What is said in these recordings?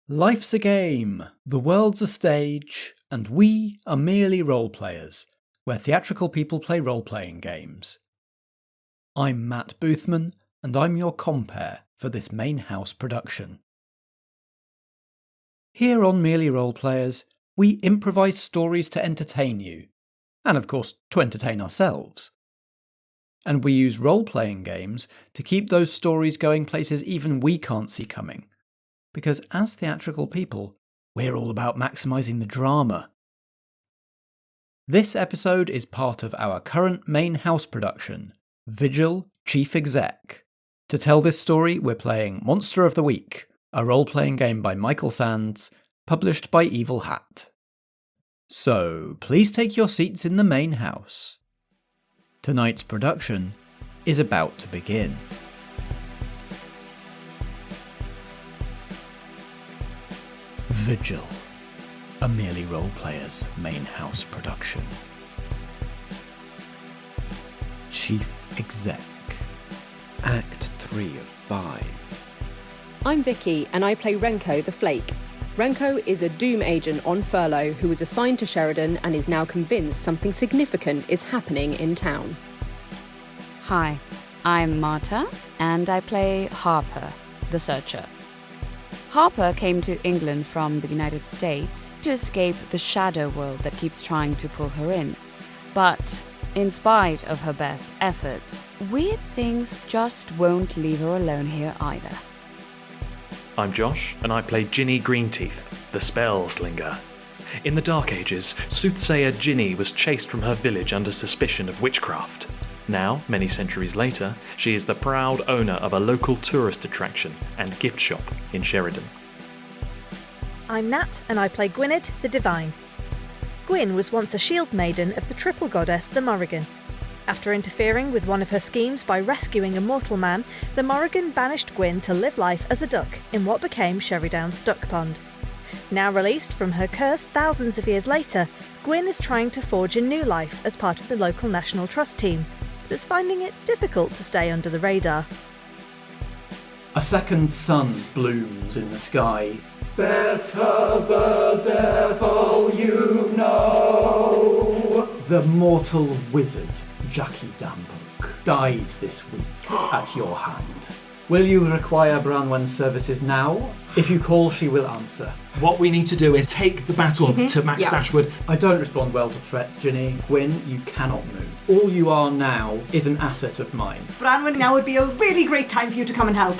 Life's a game, the world's a stage, and we are merely role-players, where theatrical people play role-playing games. I'm Matt Boothman, and I'm your compere for this main house production. Here on Merely Role-Players, we improvise stories to entertain you, and of course to entertain ourselves. And we use role-playing games to keep those stories going places even we can't see coming. Because as theatrical people, we're all about maximising the drama. This episode is part of our current main house production, Vigil, Chief Exec. To tell this story, we're playing Monster of the Week, a role-playing game by Michael Sands, published by Evil Hat. So, please take your seats in the main house. Tonight's production is about to begin. Vigil, a Merely Role-Players main house production. Chief Exec, Act 3 of 5. I'm Vicky, and I play Renko the Flake. Renko is a Doom agent on furlough who was assigned to Sherrydown and is now convinced something significant is happening in town. Hi, I'm Marta, and I play Harper, the Searcher. Harper came to England from the United States to escape the shadow world that keeps trying to pull her in. But in spite of her best efforts, weird things just won't leave her alone here either. I'm Josh, and I play Jinny Greenteeth, the spell slinger. In the Dark Ages, soothsayer Jinny was chased from her village under suspicion of witchcraft. Now, many centuries later, she is the proud owner of a local tourist attraction and gift shop in Sherrydown. I'm Nat, and I play Gwynned, the Divine. Gwyn was once a shieldmaiden of the triple goddess, the Morrigan. After interfering with one of her schemes by rescuing a mortal man, the Morrigan banished Gwyn to live life as a duck in what became Sherrydown's duck pond. Now released from her curse thousands of years later, Gwyn is trying to forge a new life as part of the local National Trust team, but is finding it difficult to stay under the radar. A second sun blooms in the sky. Better the devil you know. The mortal wizard, Jackie Dambrook, dies this week at your hand. Will you require Branwen's services now? If you call, she will answer. What we need to do is take the baton to Max Dashwood. I don't respond well to threats, Jinny. Gwyn, you cannot move. All you are now is an asset of mine. Branwen, now would be a really great time for you to come and help.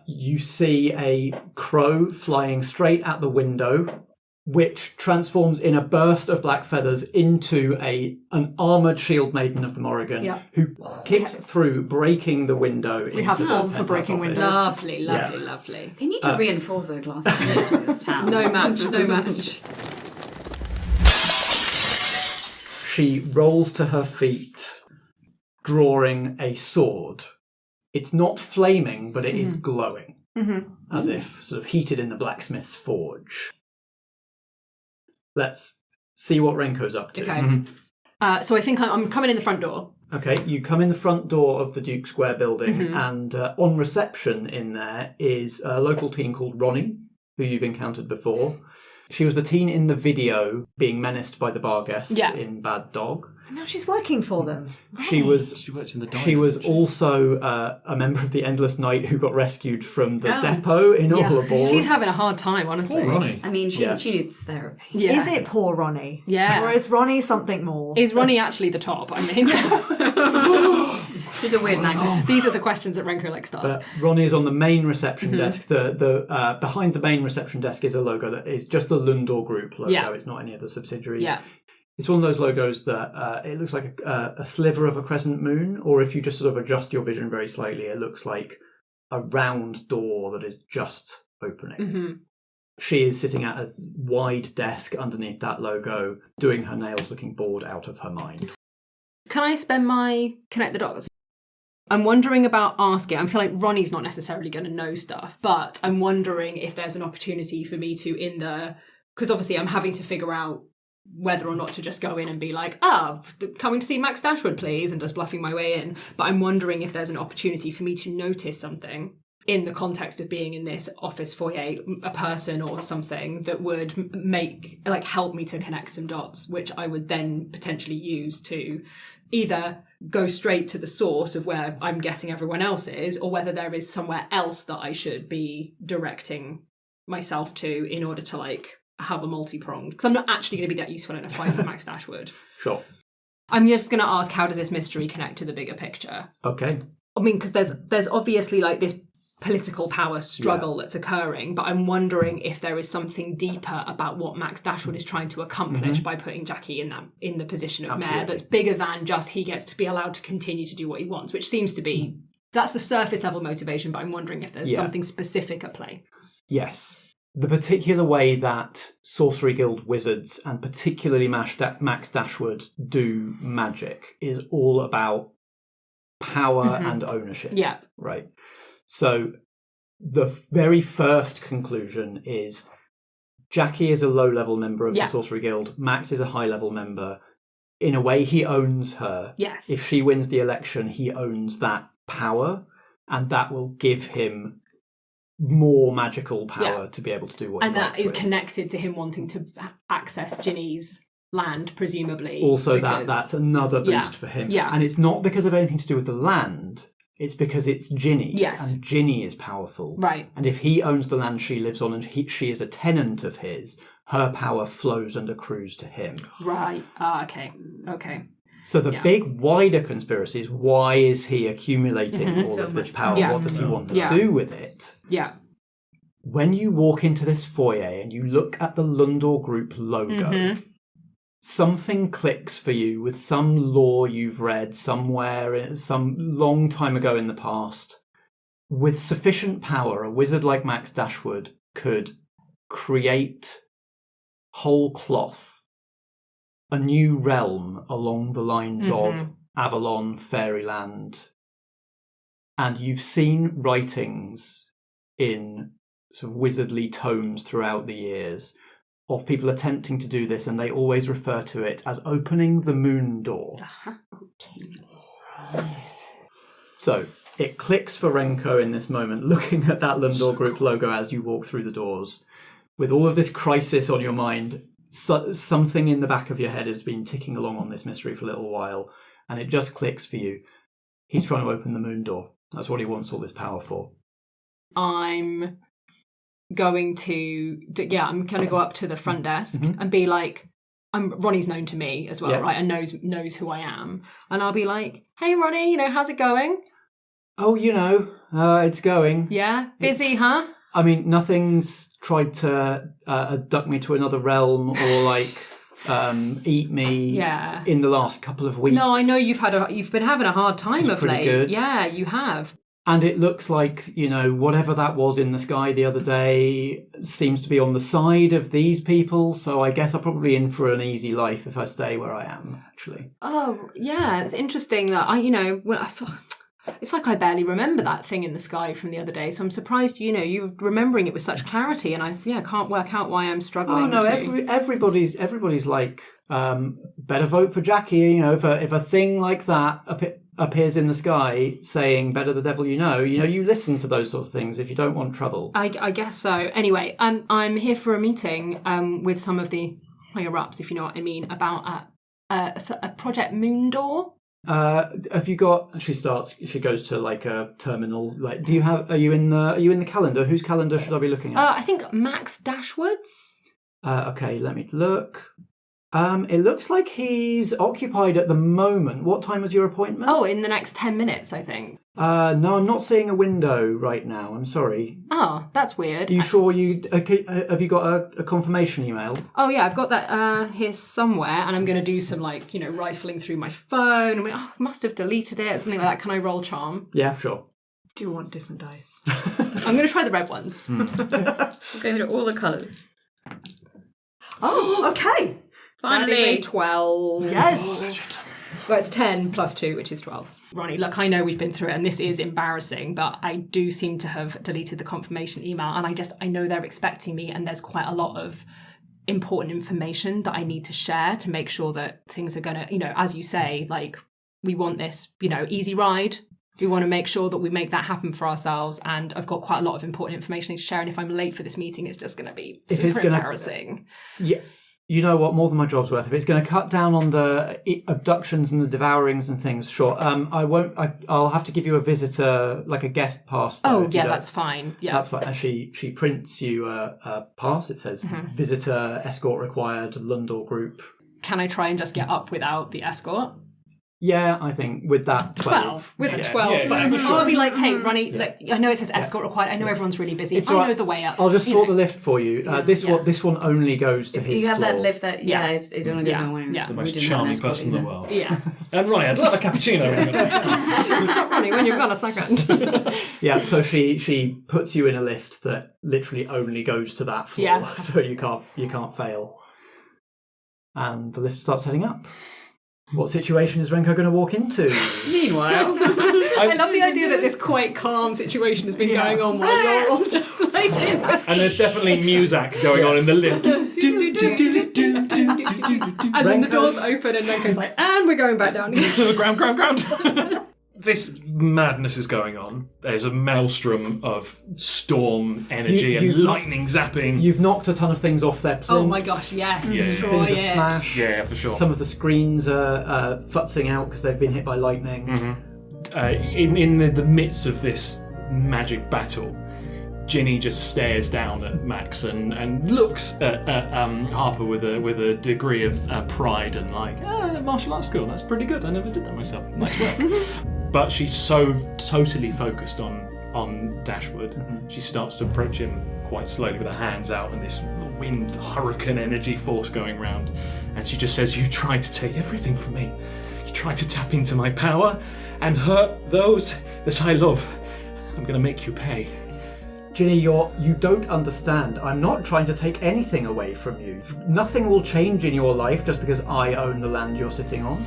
You see a crow flying straight at the window, which transforms in a burst of black feathers into an armoured shieldmaiden of the Morrigan, who kicks through, breaking the window. We have form for breaking windows. Lovely. Lovely. They need to reinforce their glass windows in this town. No match. She rolls to her feet, drawing a sword. It's not flaming, but it is glowing, as if sort of heated in the blacksmith's forge. Let's see what Renko's up to. Okay. So I think I'm coming in the front door. Okay, you come in the front door of the Duke Square building, and on reception in there is a local teen called Ronnie, who you've encountered before. She was the teen in the video being menaced by the bar guest in Bad Dog. And now she's working for them. She worked in the diner. She was also a member of the Endless Night who got rescued from the depot in All Aboard. She's having a hard time, honestly. Poor Ronnie. I mean, she needs therapy. Yeah. Is it poor Ronnie? Yeah. Or is Ronnie something more? Is Ronnie actually the top? I mean, Just a weird name. These are the questions that Renko likes to ask. But Ronnie is on the main reception desk. The behind the main reception desk is a logo that is just the Lundor Group logo. Yeah. It's not any of the subsidiaries. Yeah. It's one of those logos that it looks like a sliver of a crescent moon, or if you just sort of adjust your vision very slightly, it looks like a round door that is just opening. Mm-hmm. She is sitting at a wide desk underneath that logo, doing her nails, looking bored out of her mind. Can I spend my connect the dots? I'm wondering about asking. I feel like Ronnie's not necessarily going to know stuff, but I'm wondering if there's an opportunity for me to, because obviously I'm having to figure out whether or not to just go in and be like, coming to see Max Dashwood, please, and just bluffing my way in. But I'm wondering if there's an opportunity for me to notice something in the context of being in this office foyer, a person or something that would help me to connect some dots, which I would then potentially use to either go straight to the source of where I'm guessing everyone else is, or whether there is somewhere else that I should be directing myself to in order to have a multi-pronged, because I'm not actually going to be that useful in a fight with Max Dashwood. Sure. I'm just going to ask, how does this mystery connect to the bigger picture? Okay. I mean, because there's obviously this political power struggle that's occurring, but I'm wondering if there is something deeper about what Max Dashwood is trying to accomplish by putting Jackie in the position of mayor that's bigger than just he gets to be allowed to continue to do what he wants, which seems to be, that's the surface level motivation, but I'm wondering if there's something specific at play. Yes. The particular way that Sorcery Guild wizards, and particularly Max Dashwood, do magic is all about power and ownership. Yeah. Right. So the very first conclusion is Jackie is a low-level member of the Sorcery Guild. Max is a high-level member. In a way, he owns her. Yes. If she wins the election, he owns that power, and that will give him more magical power to be able to do what he likes. And that is connected to him wanting to access Jinny's land, presumably. Also, that's another boost for him. Yeah. And it's not because of anything to do with the land. It's because it's Jinny's. Yes. And Jinny is powerful. Right. And if he owns the land she lives on and she is a tenant of his, her power flows and accrues to him. Right. Okay. So the big wider conspiracy is, why is he accumulating all of this power? Yeah. What does he want to do with it? Yeah. When you walk into this foyer and you look at the Lundor Group logo, something clicks for you with some lore you've read somewhere, some long time ago in the past. With sufficient power, a wizard like Max Dashwood could create whole cloth, a new realm along the lines of Avalon, Fairyland. And you've seen writings in sort of wizardly tomes throughout the years of people attempting to do this, and they always refer to it as opening the moon door. Okay. So it clicks for Renko in this moment, looking at that Lundor Group logo as you walk through the doors. With all of this crisis on your mind, something in the back of your head has been ticking along on this mystery for a little while, and it just clicks for you. He's trying to open the moon door. That's what he wants all this power for. I'm going to go up to the front desk and be like, Ronnie's known to me as well, right? And knows who I am. And I'll be like, hey, Ronnie, how's it going? Oh, it's going. Yeah? Busy, huh? I mean, nothing's tried to abduct me to another realm or eat me in the last couple of weeks. No, I know you've been having a hard time of late. Good. Yeah, you have. And it looks like, whatever that was in the sky the other day seems to be on the side of these people. So I guess I'm probably in for an easy life if I stay where I am, actually. Oh, yeah. It's interesting that it's like I barely remember that thing in the sky from the other day. So I'm surprised, you're remembering it with such clarity. And I can't work out why I'm struggling. Oh, no, everybody's like, better vote for Jackie. If a thing like that appears in the sky saying better the devil you listen to those sorts of things if you don't want trouble. I guess so. Anyway, I'm here for a meeting with some of the higher ups, if you know what I mean, about a Project Moon Door. Have you got? She goes to a terminal. Are you in the calendar? Whose calendar should I be looking at? I think Max Dashwood's. Okay, let me look. It looks like he's occupied at the moment. What time was your appointment? Oh, in the next 10 minutes, I think. No, I'm not seeing a window right now. I'm sorry. Oh, that's weird. Are you sure you... have you got a confirmation email? Oh, yeah, I've got that here somewhere, and I'm going to do some, rifling through my phone. I must have deleted it, something like that. Can I roll charm? Yeah, sure. Do you want different dice? I'm going to try the red ones. We're going through all the colours. Oh, okay. That is Finally. a 12. Yes. Well, it's 10 plus 2, which is 12. Ronnie, look, I know we've been through it, and this is embarrassing, but I do seem to have deleted the confirmation email, and I know they're expecting me, and there's quite a lot of important information that I need to share to make sure that things are going to, as you say, we want this, easy ride. We want to make sure that we make that happen for ourselves, and I've got quite a lot of important information I need to share, and if I'm late for this meeting, it's just going to be super embarrassing. Yeah. You know what? More than my job's worth. If it's going to cut down on the abductions and the devourings and things, sure. I won't. I'll have to give you a visitor, like a guest pass. Though, oh yeah, that's fine. Yeah, that's fine. And she prints you a pass. It says visitor escort required, Lundor Group. Can I try and just get up without the escort? Yeah, I think with that 12. With a 12. I'll be like, hey, Ronnie, look, I know it says escort required. I know everyone's really busy. It's I right. know the way up. I'll just sort the lift for you. This one only goes to his You have floor. that lift that, it only goes one way. Yeah. The most charming person in the world. Yeah. And Ronnie, I'd love a cappuccino. Ronnie, when you've got a second. Yeah, so she puts you in a lift that literally only goes to that floor, Yeah. so you can't fail. And the lift starts heading up. What situation is Renko going to walk into? Meanwhile, I love the idea that this quite calm situation has been going on while you're all just like in that. And there's definitely music going on in the lift. And then the doors open and Renko's like, and we're going back down again. ground. This madness is going on. There's a maelstrom of storm energy and lightning zapping. You've knocked a ton of things off their plinths. Oh my gosh, yes, destroy things it. have smashed. Yeah, for sure. Some of the screens are futzing out because they've been hit by lightning. In the midst of this magic battle, Jinny just stares down at Max and looks at Harper with a degree of pride and martial arts school. That's pretty good. I never did that myself. Nice work. But she's so totally focused on Dashwood, she starts to approach him quite slowly with her hands out and this wind hurricane energy force going round. And she just says, "You tried to take everything from me. You tried to tap into my power and hurt those that I love. I'm going to make you pay." Jinny, you don't understand. I'm not trying to take anything away from you. Nothing will change in your life just because I own the land you're sitting on.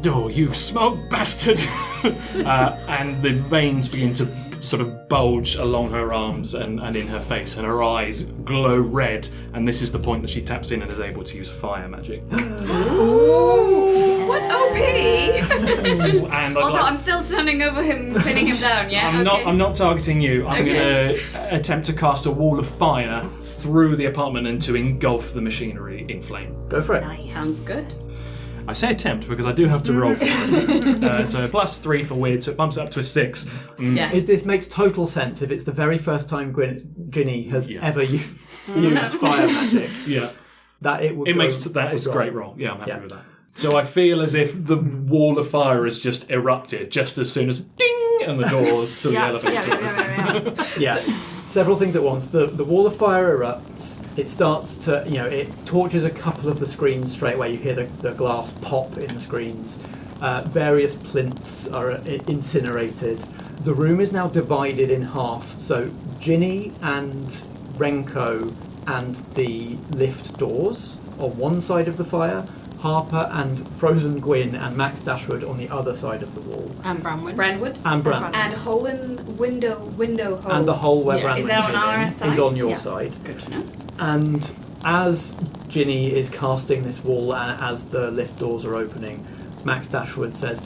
"Oh, you smoke bastard!" And the veins begin to sort of bulge along her arms and in her face, and her eyes glow red. And this is the point that she taps in and is able to use fire magic. what OP? And Also, I'm still standing over him, pinning him down. Yeah, I'm not targeting you. I'm Okay. going to attempt to cast a wall of fire through the apartment and to engulf the machinery in flame. Go for it. Nice. Sounds good. I say attempt because I do have to roll for it. So +3 for weird, so it bumps it up to a 6. Yeah. This makes total sense if it's the very first time Jinny has ever used fire magic. Yeah. That It's a great roll. Yeah, I'm happy with that. So I feel as if the wall of fire has just erupted just as soon as ding and the doors to the elevator. Yeah. Several things at once. The wall of fire erupts. It starts to, it torches a couple of the screens straight away. You hear the glass pop in the screens. Various plinths are incinerated. The room is now divided in half. So Jinny and Renko and the lift doors on one side of the fire. Harper and Frozen Gwyn and Max Dashwood on the other side of the wall. And Branwood. And Branwood. And hole in window hole. And the hole where Yes. Branwood Is that on our side? is on your side. Good to know. And as Jinny is casting this wall and as the lift doors are opening, Max Dashwood says,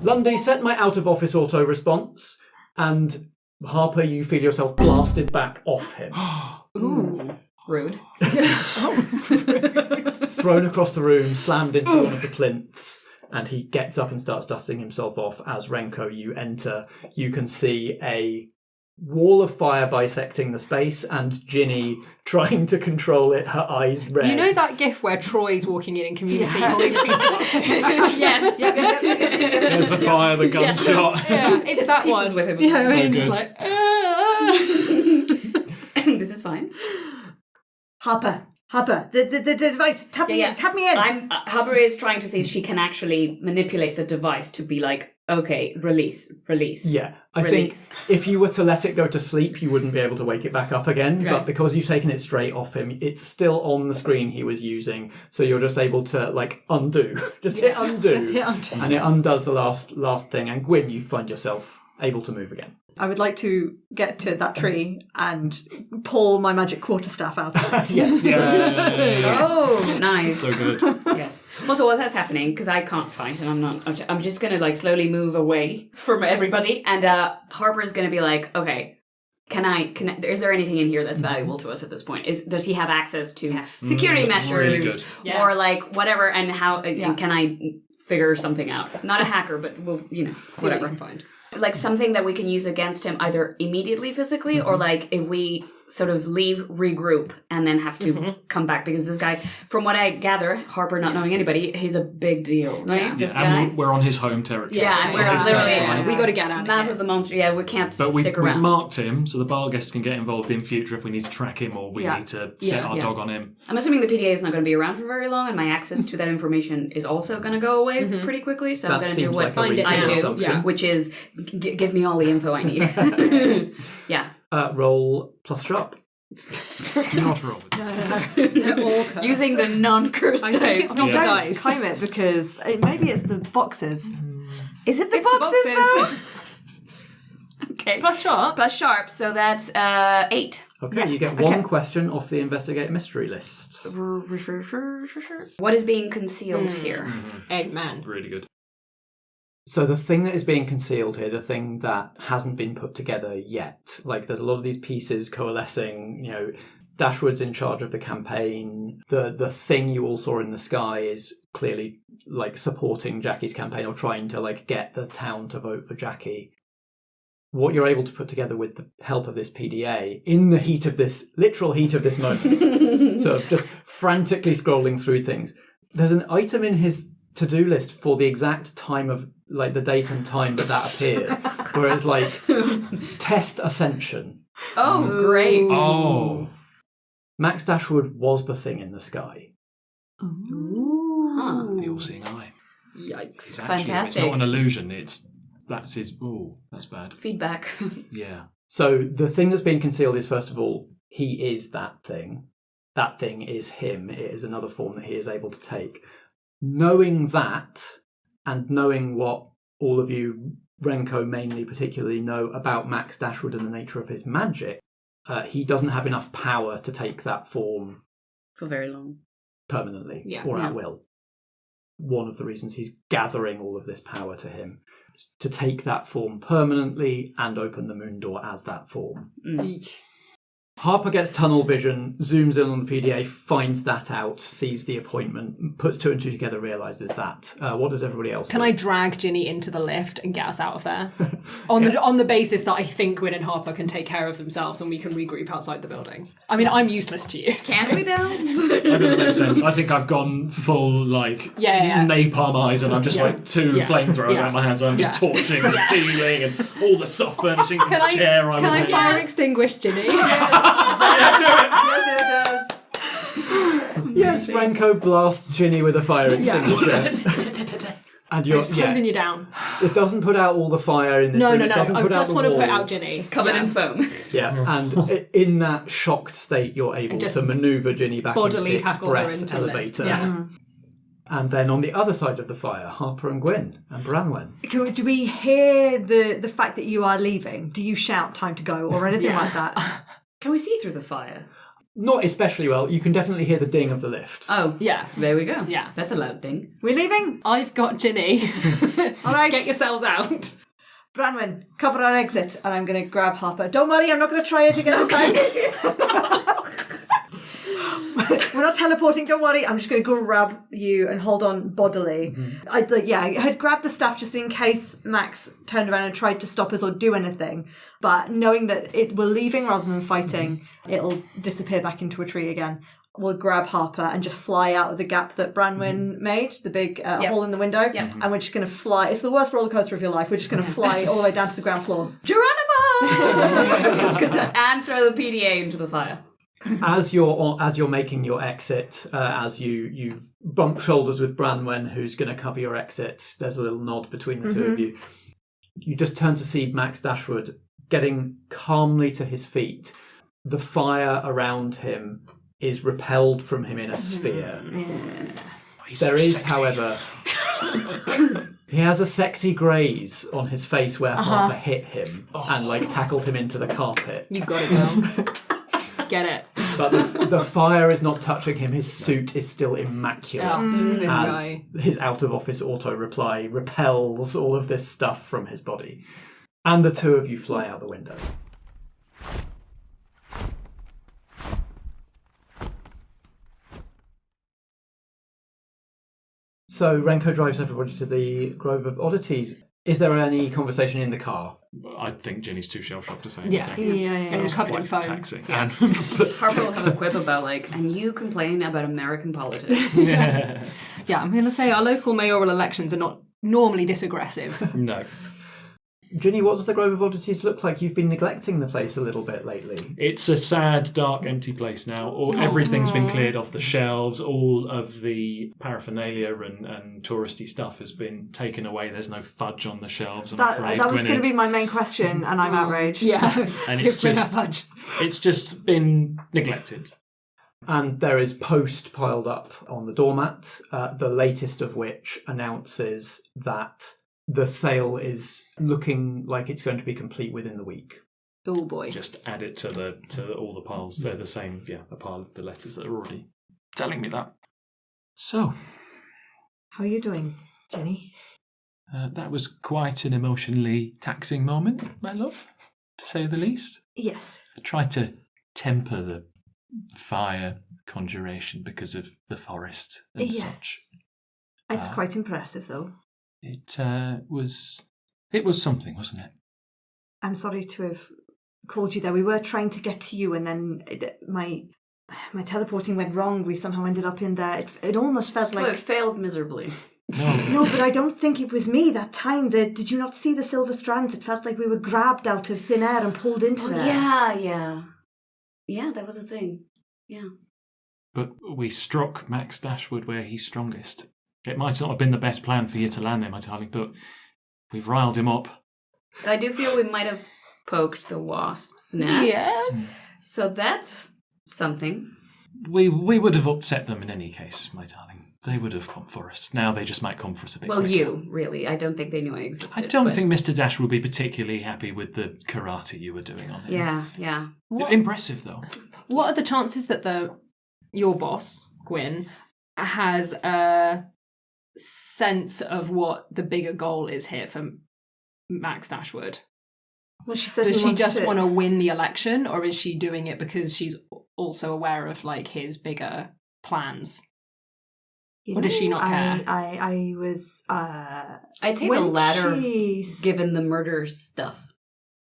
"Lundy, set my out-of-office auto-response." And Harper, you feel yourself blasted back off him. Ooh. Rude. Thrown across the room, slammed into one of the plinths, and he gets up and starts dusting himself off. As Renko, you enter, you can see a wall of fire bisecting the space, and Jinny trying to control it, her eyes red. You know that gif where Troy's walking in Community holding the pizza boxes? Yes. There's the fire, the gunshot. Yeah, it's that Pizza's one. with him. Yeah, So and good. just like, This is fine. Harper, the device. Tap me in. Tap me in. Harper is trying to see if she can actually manipulate the device to be like, okay, release. Yeah, I Release. think if you were to let it go to sleep, you wouldn't be able to wake it back up again. Right. But because you've taken it straight off him, it's still on the screen he was using. So you're just able to undo. Just hit undo. Just hit undo. And it undoes the last thing. And Gwyn, you find yourself able to move again. I would like to get to that tree and pull my magic quarterstaff out of it. Yes. Oh, nice. So good. Yes. Also, while that's happening, because I can't fight and I'm just going to slowly move away from everybody. And Harper's going to be like, okay, is there anything in here that's valuable to us at this point? Does he have access to security measures really good. Yes. or whatever? And how can I figure something out? Not a hacker, but we'll, see what whatever. you can find. Like something that we can use against him either immediately physically or like if we sort of leave, regroup, and then have to come back. Because this guy, from what I gather, Harper not knowing anybody, he's a big deal, right? Yeah. This Yeah, guy. and we're on his home territory. Yeah, and we're On his literally territory. We got to get out of map here. of the monster. Yeah, we can't But we've stick around. marked him, so the bar guest can get involved in future if we need to track him or we need to set our dog on him. I'm assuming the PDA is not going to be around for very long, and my access to that information is also going to go away pretty quickly. So I'm That going to do seems what like a Find it reasonable now. assumption. Yeah. which is give me all the info I need. Yeah. Roll plus sharp. Do not roll with it. They're all cursed. Using the non-cursed I dice. think it's not the Yeah. dice. Claim it because maybe it's the boxes. Is it the It's the boxes, boxes. though? Okay. Plus sharp. Plus sharp, so that's 8. Okay, you get one question off the investigate mystery list. What is being concealed here? Amen. Really good. So the thing that is being concealed here, the thing that hasn't been put together yet, there's a lot of these pieces coalescing, Dashwood's in charge of the campaign. The thing you all saw in the sky is clearly supporting Jackie's campaign or trying to get the town to vote for Jackie. What you're able to put together with the help of this PDA in the literal heat of this moment, sort of just frantically scrolling through things. There's an item in his to-do list for the exact time of the date and time that appeared, where it's test ascension. Oh, great. Oh. Max Dashwood was the thing in the sky. Huh. The all-seeing eye. Yikes. It's actually, it's Fantastic. not an illusion, that's his... Oh, that's bad. Feedback. Yeah. So the thing that's being concealed is, first of all, he is that thing. That thing is him. It is another form that he is able to take. Knowing that, and knowing what all of you, Renko mainly particularly, know about Max Dashwood and the nature of his magic, he doesn't have enough power to take that form For very long. permanently Yeah. at will. One of the reasons he's gathering all of this power to him is to take that form permanently and open the moon door as that form. Eesh. Harper gets tunnel vision, zooms in on the PDA, finds that out, sees the appointment, puts two and two together, realises that. What does everybody else Can do? I drag Jinny into the lift and get us out of there? on the basis that I think Gwyn and Harper can take care of themselves and we can regroup outside the building. I mean, I'm useless to you. Can we though? I think that makes sense. I think I've gone full, Yeah. napalm eyes and I'm just two flamethrowers out of my hands and I'm just torching the ceiling and all the soft furnishings and the chair I was Can I in. fire extinguish Jinny? Yes, Renko blasts Jinny with a fire extinguisher. And you're, Closing you down. it doesn't put out all the fire in this No, room. no, It no. doesn't I put out just the want to put wall. out Jinny. Just covered in foam. Yeah, and in that shocked state, you're able just to manoeuvre Jinny back into the bodily tackle her express into the lift. elevator. Yeah. And then on the other side of the fire, Harper and Gwyn and Branwen. Do we hear the fact that you are leaving? Do you shout time to go or anything like that? Can we see through the fire? Not especially well. You can definitely hear the ding of the lift. Oh, Yeah. there we go. Yeah. That's a loud ding. We're leaving? I've got Jinny. All right. Get yourselves out. Branwen, cover our exit, and I'm going to grab Harper. Don't worry, I'm not going to try it again this time. we're not teleporting, don't worry. I'm just going to go grab you and hold on bodily. I had grabbed the staff just in case Max turned around and tried to stop us or do anything. But knowing that we're leaving rather than fighting, it'll disappear back into a tree again. We'll grab Harper and just fly out of the gap that Branwen made, the big hole in the window, and we're just going to fly. It's the worst roller coaster of your life. We're just going to fly all the way down to the ground floor. Geronimo! And throw the PDA into the fire. As you're making your exit, as you bump shoulders with Branwen, who's going to cover your exit, there's a little nod between the two of you. You just turn to see Max Dashwood getting calmly to his feet. The fire around him is repelled from him in a sphere. There is, however, he has a sexy graze on his face where Harper hit him and tackled him into the carpet. You got it, girl. Get it. But the fire is not touching him. His suit is still immaculate as his out-of-office auto-reply repels all of this stuff from his body. And the two of you fly out the window. So Renko drives everybody to the Grove of Oddities. Is there any conversation in the car? I think Jinny's too shell-shocked to say Yeah. anything. And we're covered in foam. Taxing. Yeah. Harper will have a quip about and you complain about American politics. Yeah, I'm going to say our local mayoral elections are not normally this aggressive. No. Jinny, what does the Grove of Oddities look like? You've been neglecting the place a little bit lately. It's a sad, dark, empty place now. Everything's been cleared off the shelves. All of the paraphernalia and touristy stuff has been taken away. There's no fudge on the shelves. That was going to be my main question, and I'm outraged. Yeah, and it's just been neglected. And there is post piled up on the doormat, the latest of which announces that the sale is looking like it's going to be complete within the week. Oh boy. Just add it to all the piles. They're the same, a pile of the letters that are already telling me that. So. How are you doing, Jinny? That was quite an emotionally taxing moment, my love, to say the least. Yes. I tried to temper the fire conjuration because of the forest and such. It's quite impressive, though. It was something, wasn't it? I'm sorry to have called you there. We were trying to get to you, and then my teleporting went wrong. We somehow ended up in there. It almost felt like... Well, it failed miserably. No, but I don't think it was me that time. Did you not see the silver strands? It felt like we were grabbed out of thin air and pulled into there. Yeah. Yeah, that was a thing. Yeah. But we struck Max Dashwood where he's strongest. It might not have been the best plan for you to land him, my darling, but we've riled him up. I do feel we might have poked the wasp's nest. Yes. So that's something. We would have upset them in any case, my darling. They would have come for us. Now they just might come for us a bit quicker. You, really. I don't think they knew I existed. I don't think Mr. Dash will be particularly happy with the karate you were doing on him. Yeah. Impressive, though. What are the chances that your boss, Gwyn, has a sense of what the bigger goal is here for Max Dashwood? Well, she said does she just want to win the election, or is she doing it because she's also aware of his bigger plans? Or does she not care? I was I'd say the latter, given the murder stuff.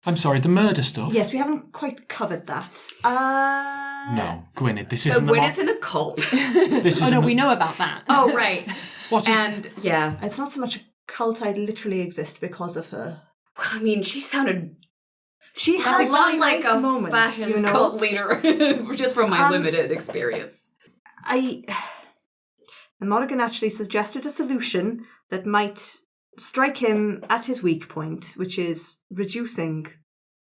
I'm sorry, the murder stuff? Yes, we haven't quite covered that. No, Gwynned, this so isn't... So Gwyn is in a cult. We know about that. Oh, right. What is... And, yeah. It's not so much a cult, I literally exist because of her. Well, I mean, she sounded... She has not like a moments, fascist cult leader, just from my limited experience. Morrigan actually suggested a solution that might strike him at his weak point, which is reducing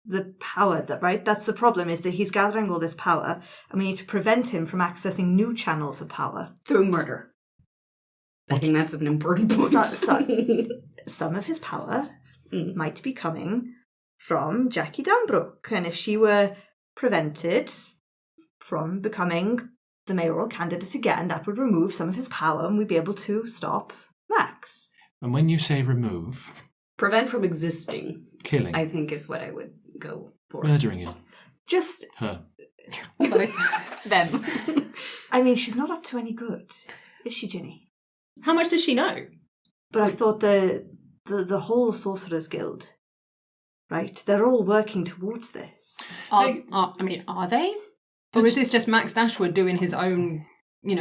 the power. That's the problem, is that he's gathering all this power, and we need to prevent him from accessing new channels of power. Through murder. I think that's an important point. Some of his power might be coming from Jackie Downbrook, and if she were prevented from becoming the mayoral candidate again, that would remove some of his power, and we'd be able to stop Max. And when you say remove... Prevent from existing. Killing. I think is what I would go for. Murdering him. Just... Her. Both. Them. I mean, she's not up to any good, is she, Jinny? How much does she know? But I thought the whole Sorcerers Guild, right? They're all working towards this. Are they? Or is this just Max Dashwood doing his own,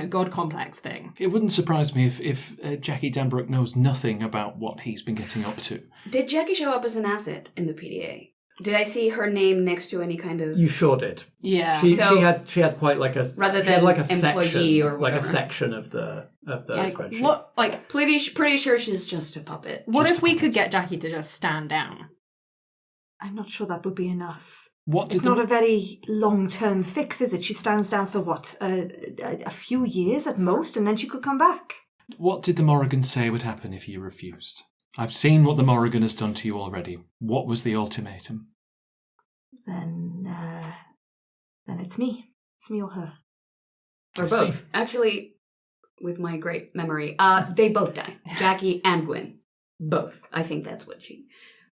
god complex thing? It wouldn't surprise me if Jackie Danbrook knows nothing about what he's been getting up to. Did Jackie show up as an asset in the PDA? Did I see her name next to any kind of... You sure did. Yeah. She had quite like a rather she had like a employee section or whatever. like a section of the spreadsheet. What pretty sure she's just a puppet. What if we could get Jackie to just stand down? I'm not sure that would be enough. What it's not a very long-term fix, is it? She stands down for what, a few years at most, and then she could come back. What did the Morrigan say would happen if you refused? I've seen what the Morrigan has done to you already. What was the ultimatum? Then it's me. It's me or her. Or both. Actually, with my great memory, they both die. Jackie and Gwyn. Both. I think that's what she...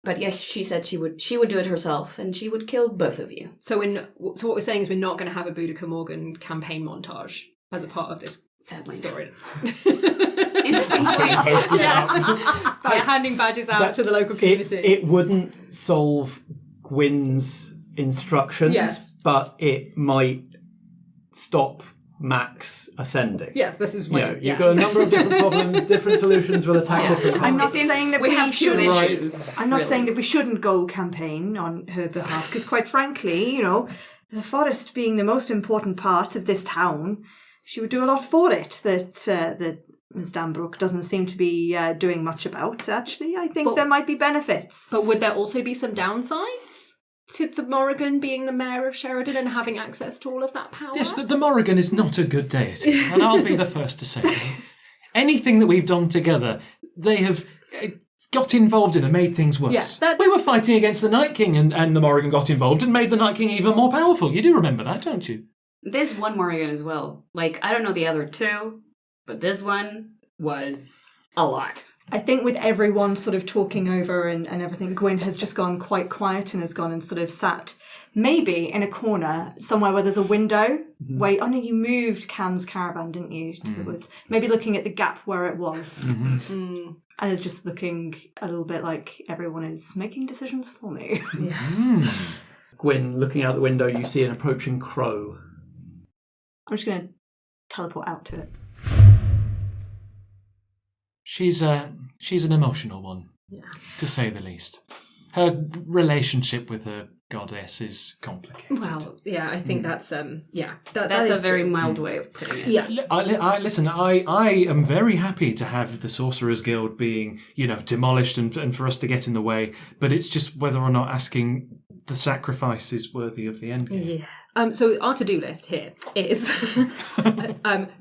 But yeah, she said she would do it herself, and she would kill both of you. So what we're saying is we're not going to have a Boudica Morgan campaign montage as a part of this Sadly story. Interesting point. By handing badges out to the local community. It wouldn't solve Gwyn's instructions, yes, but it might stop Max ascending. Yes, this is what you've got a number of different problems, different solutions will attack different I'm concepts. not saying that we have two issues. I'm not saying that we shouldn't go campaign on her behalf, because quite frankly, the forest being the most important part of this town, she would do a lot for it that Ms. Danbrook doesn't seem to be doing much about. Actually, I think there might be benefits. But would there also be some downsides to the Morrigan being the mayor of Sheridan and having access to all of that power? Yes, the Morrigan is not a good deity, and I'll be the first to say it. Anything that we've done together, they have got involved in and made things worse. Yes, we were fighting against the Night King, and the Morrigan got involved and made the Night King even more powerful. You do remember that, don't you? This one Morrigan as well. I don't know the other two, but this one was a lot. I think with everyone sort of talking over and everything, Gwyn has just gone quite quiet and has gone and sort of sat maybe in a corner somewhere where there's a window. Where, you moved Cam's caravan, didn't you, to the woods? Maybe looking at the gap where it was. And is just looking a little bit like everyone is making decisions for me. Gwyn, looking out the window, you see an approaching crow. I'm just going to teleport out to it. She's an emotional one, to say the least. Her relationship with her goddess is complicated. Well, yeah, I think that's that's a very mild way of putting it. Yeah. Listen, I am very happy to have the Sorcerers Guild being, demolished and for us to get in the way, but it's just whether or not asking the sacrifice is worthy of the end game. Yeah. So our to-do list here is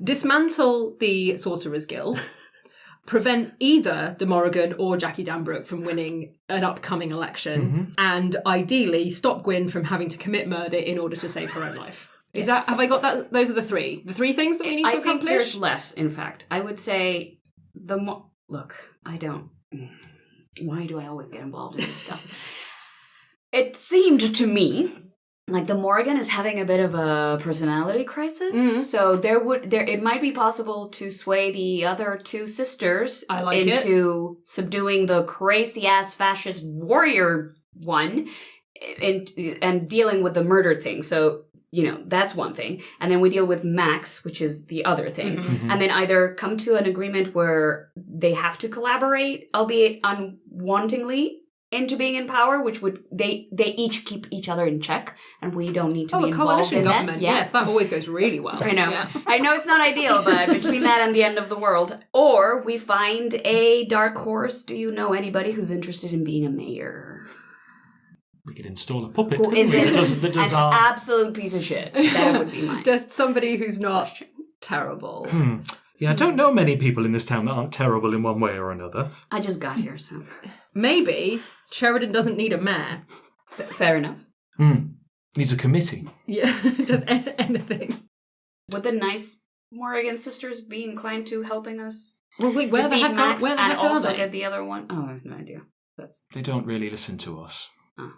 dismantle the Sorcerers Guild, prevent either the Morrigan or Jackie Danbrook from winning an upcoming election, and ideally stop Gwyn from having to commit murder in order to save her own life. Have I got that? Those are the three things that we need to accomplish? I think there's less, in fact. I would say look, I don't... Why do I always get involved in this stuff? It seemed to me like the Morrigan is having a bit of a personality crisis. So it might be possible to sway the other two sisters into subduing the crazy ass fascist warrior one and dealing with the murder thing. So, that's one thing. And then we deal with Max, which is the other thing. And then either come to an agreement where they have to collaborate, albeit unwantingly, into being in power, which would they each keep each other in check, and we don't need to be involved coalition in government. that. Yes, that always goes really well. I know. I know it's not ideal, but between that and the end of the world, or we find a dark horse. Do you know anybody who's interested in being a mayor? We could install a puppet who isn't that does an absolute piece of shit. That would be mine. Just somebody who's not terrible. Yeah, I don't know many people in this town that aren't terrible in one way or another. I just got here, so... Maybe Sheridan doesn't need a mayor. Fair enough. Needs a committee. Yeah, just anything. Would the nice Morrigan sisters be inclined to helping us? Well, wait, where the heck are they? And also get the other one? Oh, I have no idea. They don't really listen to us. Oh.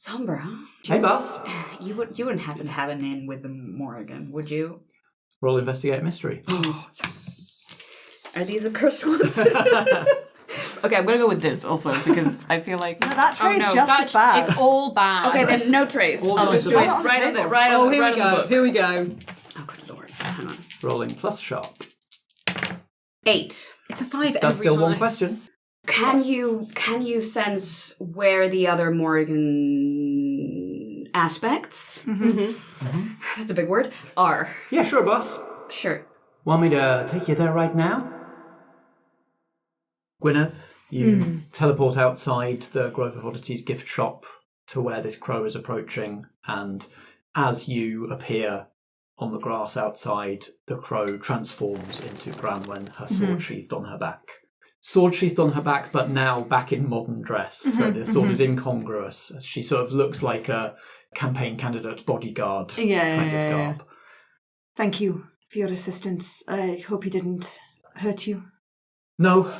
Sombra. Hey, boss. You wouldn't happen to have an in with the Morrigan, would you? Roll investigate mystery. Oh, yes. Are these the cursed ones? Okay, I'm gonna go with this also because I feel like that tray's just as bad. It's all bad. Okay, then no trace. I'll just do it right on the book. Here we go. Oh, good lord. Hang on. Rolling plus sharp. 8. It's a 5 That's still one question. Can you sense where the other Morrigan aspects? That's a big word. Are. Yeah, sure, boss. Sure. Want me to take you there right now? Gwynned, you teleport outside the Grove of Oddities gift shop to where this crow is approaching, and as you appear on the grass outside, the crow transforms into Branwen, her sword sheathed on her back. Sword sheathed on her back, but now back in modern dress, so the sword is incongruous. She sort of looks like a campaign candidate bodyguard kind of garb. Thank you for your assistance. I hope he didn't hurt you. No.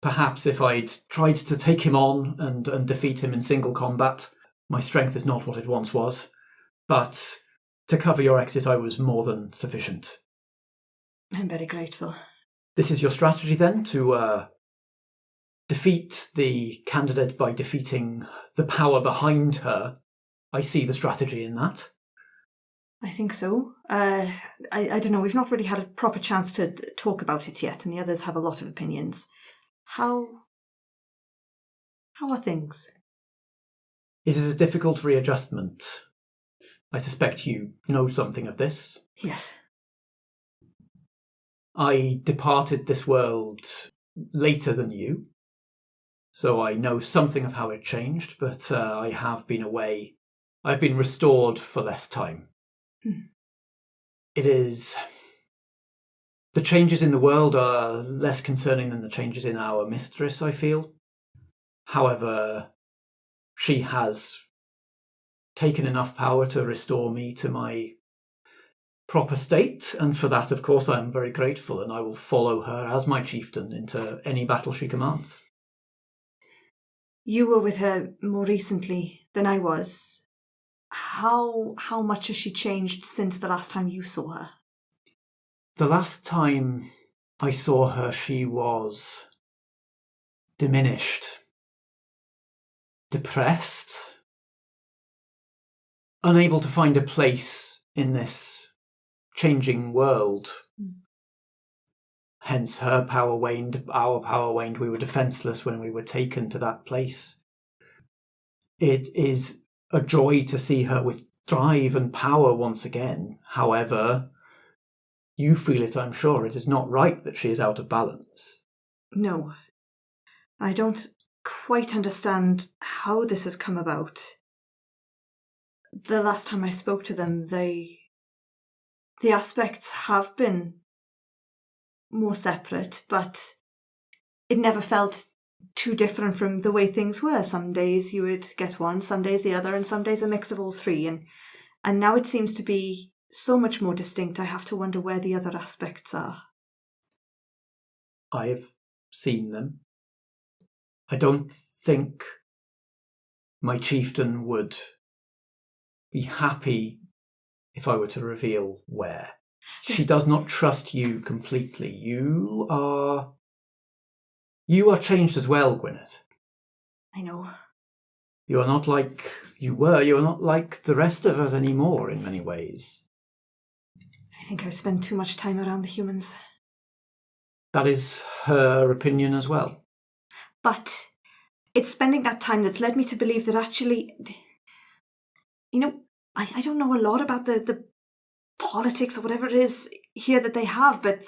Perhaps if I'd tried to take him on and defeat him in single combat, my strength is not what it once was. But to cover your exit, I was more than sufficient. I'm very grateful. This is your strategy then, to defeat the candidate by defeating the power behind her. I see the strategy in that. I think so. I don't know, we've not really had a proper chance to talk about it yet, and the others have a lot of opinions. How are things? It is a difficult readjustment. I suspect you know something of this. Yes. I departed this world later than you, so I know something of how it changed, but I have been away. I've been restored for less time. It is... The changes in the world are less concerning than the changes in our mistress, I feel. However, she has taken enough power to restore me to my proper state, and for that, of course, I am very grateful, and I will follow her as my chieftain into any battle she commands. You were with her more recently than I was. How much has she changed since the last time you saw her? The last time I saw her, she was diminished, depressed, unable to find a place in this changing world. Hence her power waned, our power waned, we were defenceless when we were taken to that place. It is a joy to see her with drive and power once again. However, you feel it, I'm sure. It is not right that she is out of balance. No. I don't quite understand how this has come about. The last time I spoke to them, the aspects have been more separate, but it never felt too different from the way things were. Some days you would get one, some days the other, and some days a mix of all three. And now it seems to be so much more distinct, I have to wonder where the other aspects are. I have seen them. I don't think my chieftain would be happy if I were to reveal where. She does not trust you completely. You are changed as well, Gwynned. I know. You are not like you were. You are not like the rest of us anymore in many ways. I think I've spent too much time around the humans. That is her opinion as well. But it's spending that time that's led me to believe that actually, I don't know a lot about the politics or whatever it is here that they have, but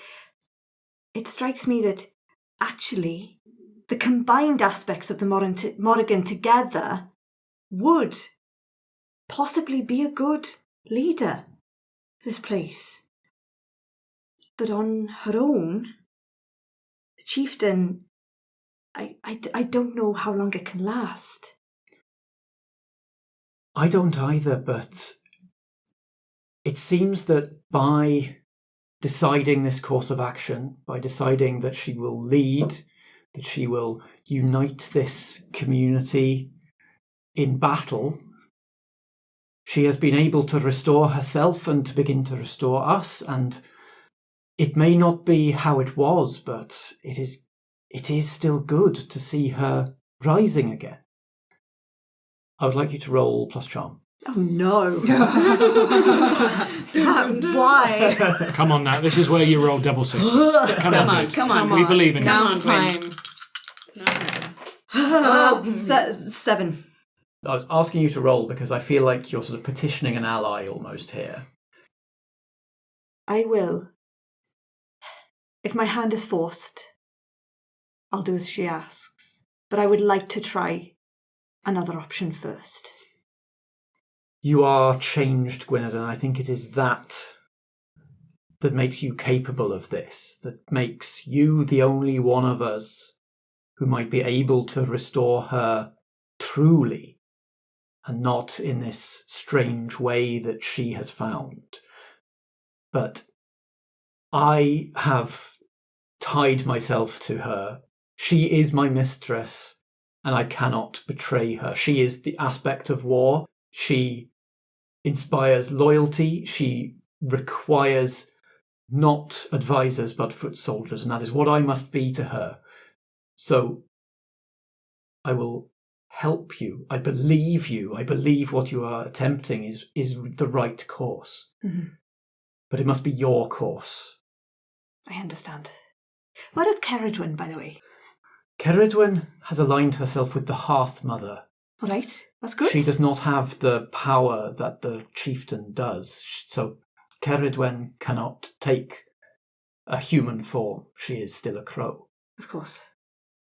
it strikes me that actually the combined aspects of the Morrigan together would possibly be a good leader for this place. But on her own, the chieftain, I don't know how long it can last. I don't either, but it seems that by deciding this course of action, by deciding that she will lead, that she will unite this community in battle, She has been able to restore herself and to begin to restore us, and it may not be how it was, but it is still good to see her rising again. I would like you to roll plus charm. Oh no. Why? Come on now, this is where you roll double sixes. Come on, dude. Come on. We believe in you. Down time. It's not happening. 7. I was asking you to roll because I feel like you're sort of petitioning an ally almost here. I will. If my hand is forced, I'll do as she asks. But I would like to try another option first. You are changed, Gwynned, and I think it is that makes you capable of this, that makes you the only one of us who might be able to restore her truly, and not in this strange way that she has found. But I have tied myself to her. She is my mistress, and I cannot betray her. She is the aspect of war. She inspires loyalty. She requires not advisors, but foot soldiers, and that is what I must be to her. So I will help you. I believe you. I believe what you are attempting is the right course. Mm-hmm. But it must be your course. I understand. What is Cerridwen, by the way? Cerridwen has aligned herself with the Hearth Mother. All right, that's good. She does not have the power that the chieftain does, so Cerridwen cannot take a human form. She is still a crow. Of course.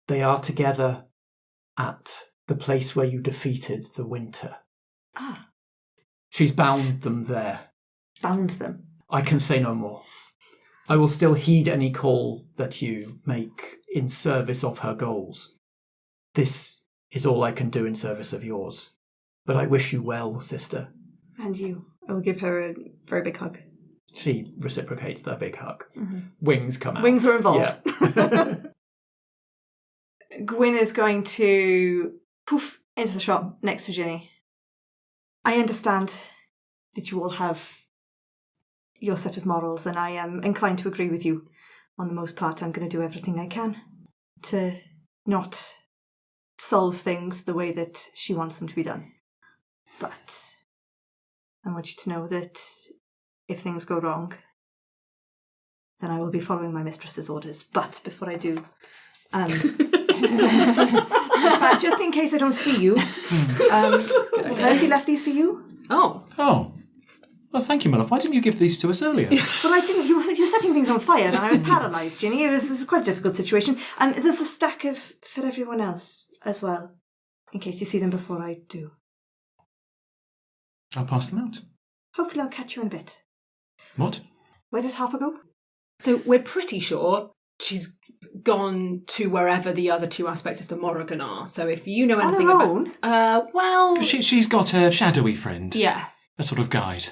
They are together at the place where you defeated the winter. Ah. She's bound them there. Bound them? I can say no more. I will still heed any call that you make in service of her goals. This is all I can do in service of yours. But I wish you well, sister. And you. I will give her a very big hug. She reciprocates the big hug. Mm-hmm. Wings come out. Wings are involved. Yeah. Gwyn is going to poof into the shop next to Jinny. I understand that you all have your set of morals, and I am inclined to agree with you. On the most part, I'm going to do everything I can to not solve things the way that she wants them to be done. But I want you to know that if things go wrong, then I will be following my mistress's orders. But before I do, just in case I don't see you, Percy left these for you. Oh. Well, thank you, my love. Why didn't you give these to us earlier? Well, I didn't. You were setting things on fire, and I was paralysed, Jinny. This is quite a difficult situation. And there's a stack for everyone else as well, in case you see them before I do. I'll pass them out. Hopefully I'll catch you in a bit. What? Where did Harper go? So we're pretty sure she's gone to wherever the other two aspects of the Morrigan are. So if you know anything On her about... own? Well... She's got a shadowy friend. Yeah. A sort of guide.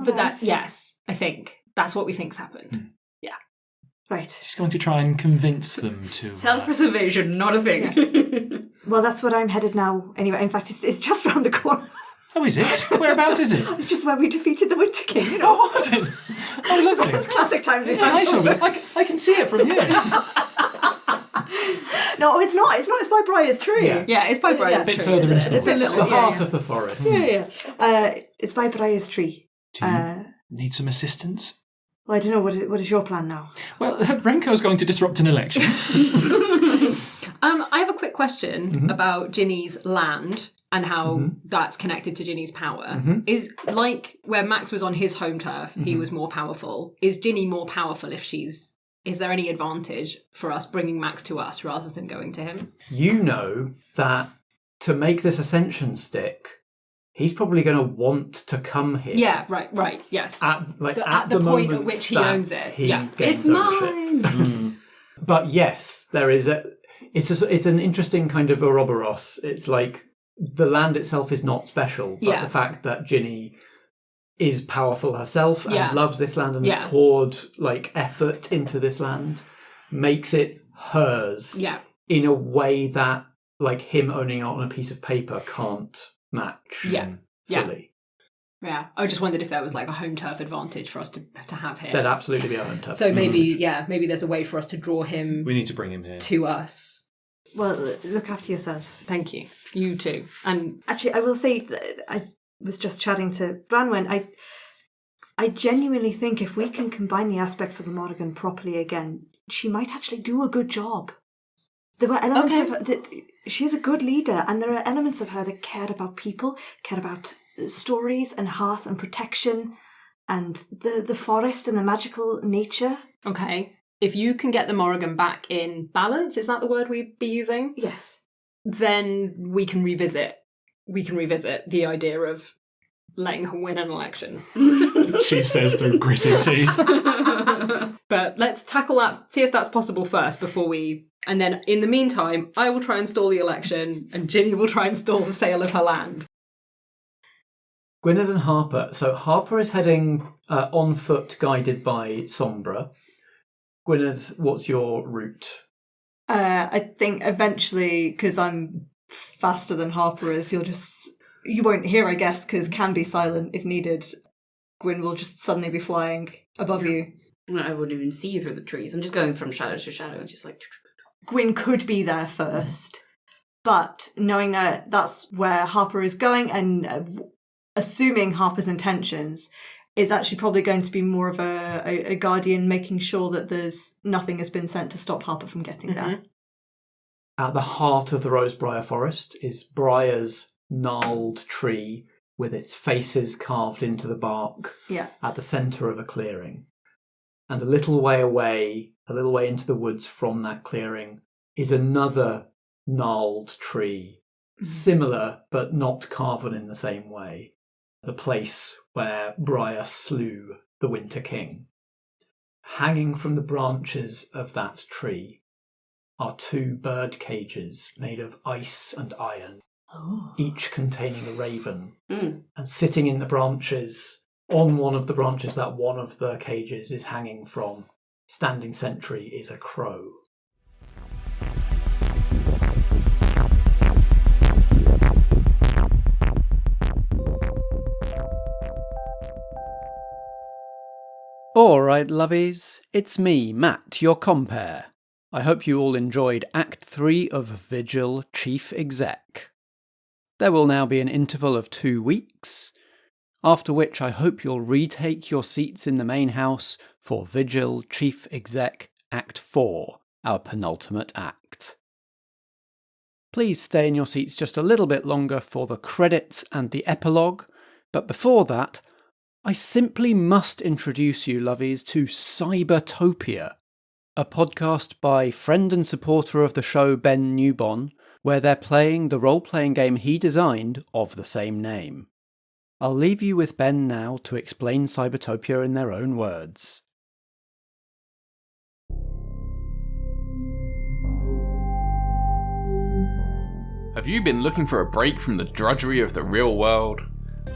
But that, yes, I think. That's what we think's happened. Yeah. Right. She's going to try and convince them to... Self-preservation, not a thing. Yeah. Well, that's where I'm headed now. Anyway, in fact, it's just round the corner. Oh, is it? Whereabouts is it? It's just where we defeated the Winter King, you know. Oh, was it? Oh, lovely. Classic times. It's nice of it. I can see it from here. No, it's not. It's by Briar's Tree. Yeah, it's by Briar's Tree. A bit further into the It's a woods. little... The heart of the forest. Yeah. It's by Briar's Tree. Do you need some assistance? Well, I don't know. What is your plan now? Well, Renko's going to disrupt an election. I have a quick question about Jinny's land and how that's connected to Jinny's power. Is like where Max was on his home turf, he was more powerful. Is Jinny more powerful if she's... Is there any advantage for us bringing Max to us rather than going to him? You know that to make this ascension stick, he's probably going to want to come here. Yeah, right, yes. At the point moment at which he that owns it. he Yeah. gains It's ownership. mine! But yes, there is it's an interesting kind of Ouroboros. It's like the land itself is not special, but the fact that Jinny is powerful herself and loves this land and has poured like effort into this land makes it hers in a way that like him owning it on a piece of paper can't match fully. Yeah, I just wondered if there was like a home turf advantage for us to have him. There'd absolutely be a home turf. So maybe there's a way for us to draw him. We need to bring him here to us. Well, look after yourself. Thank you. You too. And actually, I will say that I was just chatting to Branwen. I genuinely think if we can combine the aspects of the Morrigan properly again, she might actually do a good job. There were elements of her that she is a good leader, and there are elements of her that cared about people, cared about stories and hearth and protection and the forest and the magical nature. Okay. If you can get the Morrigan back in balance, is that the word we'd be using? Yes. Then we can revisit the idea of letting her win an election. She says through gritted teeth. But let's tackle that, see if that's possible first before we... And then in the meantime, I will try and stall the election and Jinny will try and stall the sale of her land. Gwynned and Harper. So Harper is heading on foot, guided by Sombra. Gwynned, what's your route? I think eventually, because I'm faster than Harper is, you won't hear, I guess, because can be silent if needed. Gwyn will just suddenly be flying above you. I wouldn't even see you through the trees. I'm just going from shadow to shadow, just like... Gwyn could be there first, but knowing that that's where Harper is going and assuming Harper's intentions, is actually probably going to be more of a guardian, making sure that nothing has been sent to stop Harper from getting there. At the heart of the Rosebriar Forest is Briar's gnarled tree with its faces carved into the bark at the centre of a clearing. And a little way into the woods from that clearing, is another gnarled tree, similar but not carven in the same way. The place where Briar slew the Winter King. Hanging from the branches of that tree are 2 bird cages made of ice and iron, each containing a raven. And sitting in the branches, on one of the branches that one of the cages is hanging from, standing sentry, is a crow. Alright, lovies, it's me, Matt, your compere. I hope you all enjoyed Act 3 of Vigil, Chief Exec. There will now be an interval of 2 weeks, after which I hope you'll retake your seats in the main house for Vigil, Chief Exec, Act 4, our penultimate act. Please stay in your seats just a little bit longer for the credits and the epilogue, but before that, I simply must introduce you, lovies, to Cybertopia, a podcast by friend and supporter of the show Ben Newbon, where they're playing the role-playing game he designed of the same name. I'll leave you with Ben now to explain Cybertopia in their own words. Have you been looking for a break from the drudgery of the real world?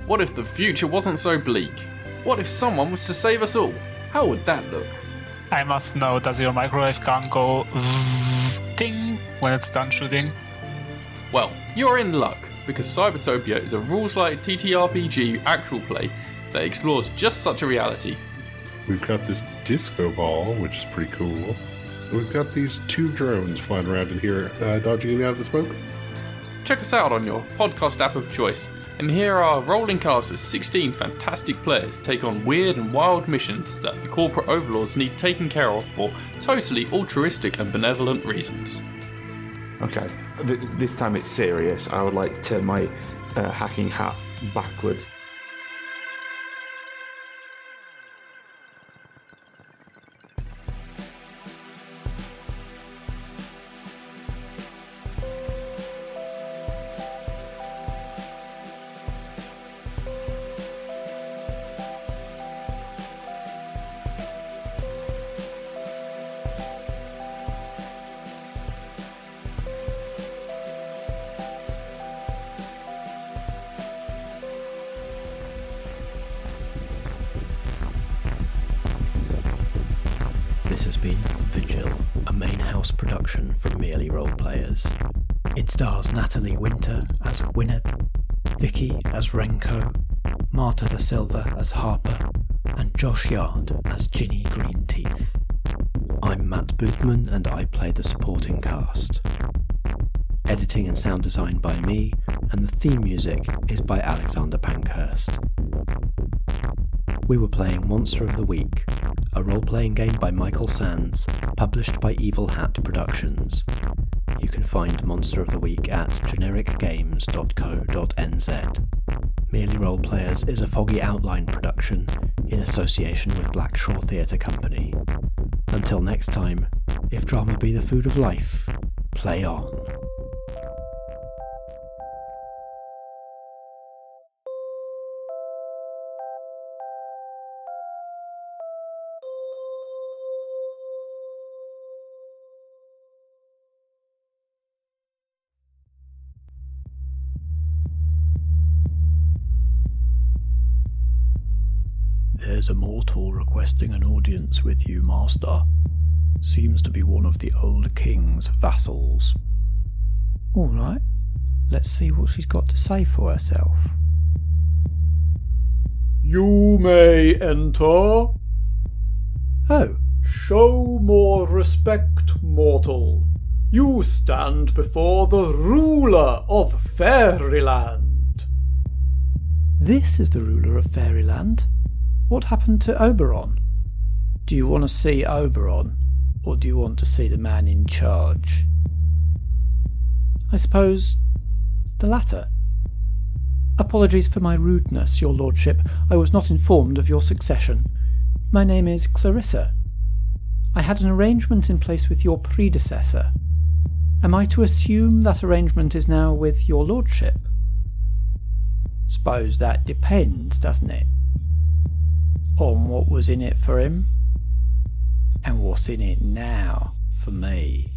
What if the future wasn't so bleak? What if someone was to save us all? How would that look? I must know, does your microwave gun go ding when it's done shooting? Well, you're in luck, because Cybertopia is a rules-light TTRPG actual play that explores just such a reality. We've got this disco ball, which is pretty cool. We've got these 2 drones flying around in here, dodging in and out of the smoke. Check us out on your podcast app of choice, and hear our rolling cast of 16 fantastic players take on weird and wild missions that the corporate overlords need taken care of for totally altruistic and benevolent reasons. Okay, this time it's serious. I would like to turn my hacking hat backwards. This has been Vigil, a main house production from Merely Role Players. It stars Natalie Winter as Gwynned, Vicky as Renko, Marta da Silva as Harper, and Josh Yard as Jinny Greenteeth. I'm Matt Boothman and I play the supporting cast. Editing and sound design by me, and the theme music is by Alexander Pankhurst. We were playing Monster of the Week, a role-playing game by Michael Sands, published by Evil Hat Productions. You can find Monster of the Week at genericgames.co.nz. Merely Role Players is a Foggy Outline production in association with Blackshaw Theatre Company. Until next time, if drama be the food of life, play on. There's a mortal requesting an audience with you, Master. Seems to be one of the old king's vassals. All right, let's see what she's got to say for herself. You may enter. Oh. Show more respect, mortal. You stand before the ruler of Fairyland. This is the ruler of Fairyland? What happened to Oberon? Do you want to see Oberon, or do you want to see the man in charge? I suppose the latter. Apologies for my rudeness, your lordship. I was not informed of your succession. My name is Clarissa. I had an arrangement in place with your predecessor. Am I to assume that arrangement is now with your lordship? Suppose that depends, doesn't it? On what was in it for him, and what's in it now for me.